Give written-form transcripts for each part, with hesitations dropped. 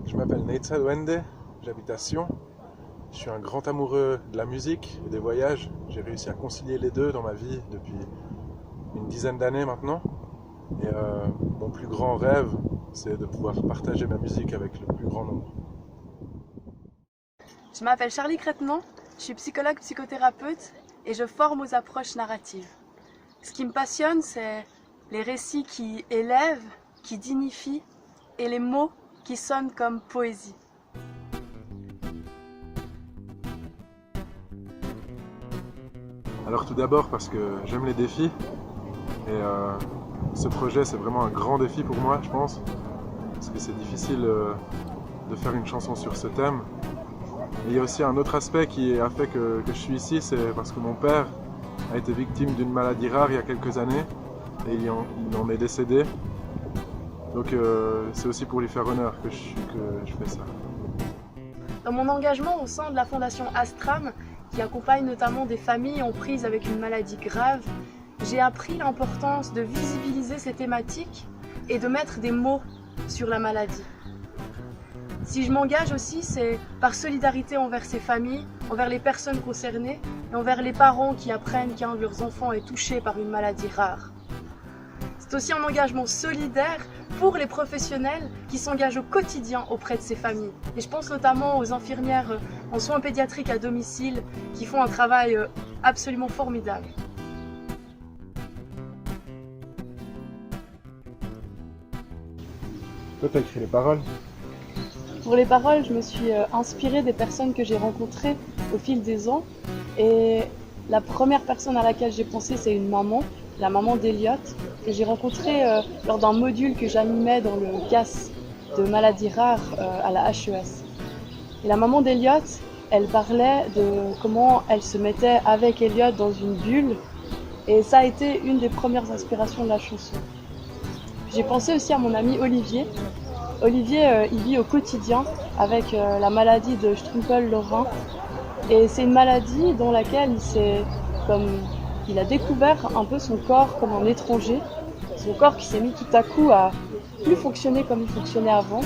Je m'appelle Neitza Duende, j'habite à Sion. Je suis un grand amoureux de la musique et des voyages. J'ai réussi à concilier les deux dans ma vie depuis une dizaine d'années maintenant. Et mon plus grand rêve, c'est de pouvoir partager ma musique avec le plus grand nombre. Je m'appelle Charlie Crétenon, je suis psychologue psychothérapeute et je forme aux approches narratives. Ce qui me passionne, c'est les récits qui élèvent, qui dignifient et les mots qui sonnent comme poésie. Alors tout d'abord parce que j'aime les défis et ce projet c'est vraiment un grand défi pour moi je pense parce que c'est difficile de faire une chanson sur ce thème. Et il y a aussi un autre aspect qui a fait que je suis ici, c'est parce que mon père a été victime d'une maladie rare il y a quelques années et il en est décédé. Donc c'est aussi pour lui faire honneur que je fais ça. Dans mon engagement au sein de la fondation Astram, qui accompagne notamment des familles en prise avec une maladie grave, j'ai appris l'importance de visibiliser ces thématiques et de mettre des mots sur la maladie. Si je m'engage aussi, c'est par solidarité envers ces familles, envers les personnes concernées et envers les parents qui apprennent qu'un de leurs enfants est touché par une maladie rare. C'est aussi un engagement solidaire pour les professionnels qui s'engagent au quotidien auprès de ces familles. Et je pense notamment aux infirmières en soins pédiatriques à domicile qui font un travail absolument formidable. Toi, tu as écrit les paroles? Pour les paroles, je me suis inspirée des personnes que j'ai rencontrées au fil des ans. Et la première personne à laquelle j'ai pensé, c'est une maman, la maman d'Eliott, que j'ai rencontrée lors d'un module que j'animais dans le CAS de maladies rares à la HES. Et la maman d'Eliott, elle parlait de comment elle se mettait avec Eliott dans une bulle. Et ça a été une des premières inspirations de la chanson. J'ai pensé aussi à mon ami Olivier. Olivier, il vit au quotidien avec la maladie de Strumpel-Lorrain. Et c'est une maladie dans laquelle il a découvert un peu son corps comme un étranger. Son corps qui s'est mis tout à coup à plus fonctionner comme il fonctionnait avant.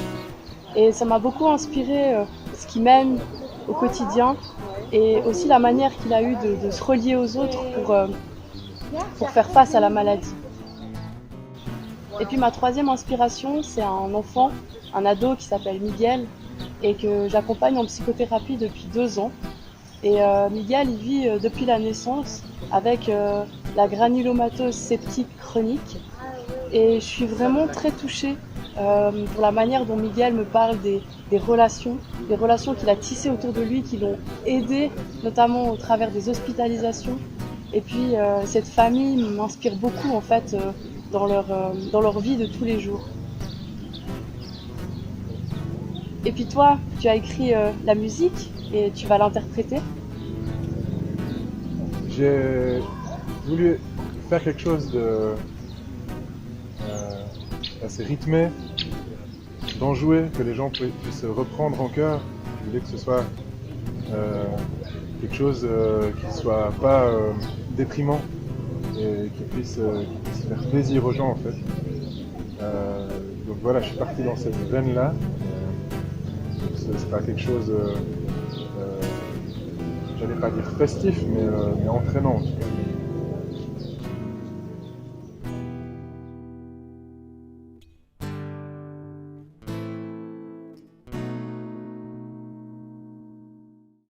Et ça m'a beaucoup inspiré ce qu'il mène au quotidien et aussi la manière qu'il a eu de se relier aux autres pour faire face à la maladie. Et puis ma troisième inspiration, c'est un enfant, un ado qui s'appelle Miguel et que j'accompagne en psychothérapie depuis 2 ans. Et Miguel, il vit depuis la naissance avec la granulomatose septique chronique. Et je suis vraiment très touchée pour la manière dont Miguel me parle des relations qu'il a tissées autour de lui, qui l'ont aidé, notamment au travers des hospitalisations. Et puis cette famille m'inspire beaucoup en fait dans leur vie de tous les jours. Et puis toi, tu as écrit la musique et tu vas l'interpréter. J'ai voulu faire quelque chose de assez rythmé, d'enjoué, que les gens puissent se reprendre en chœur. Je voulais que ce soit quelque chose qui ne soit pas déprimant et qui puisse faire plaisir aux gens en fait. Donc voilà, je suis parti dans cette veine-là. C'est pas quelque chose, j'allais pas dire festif, mais entraînant en tout cas.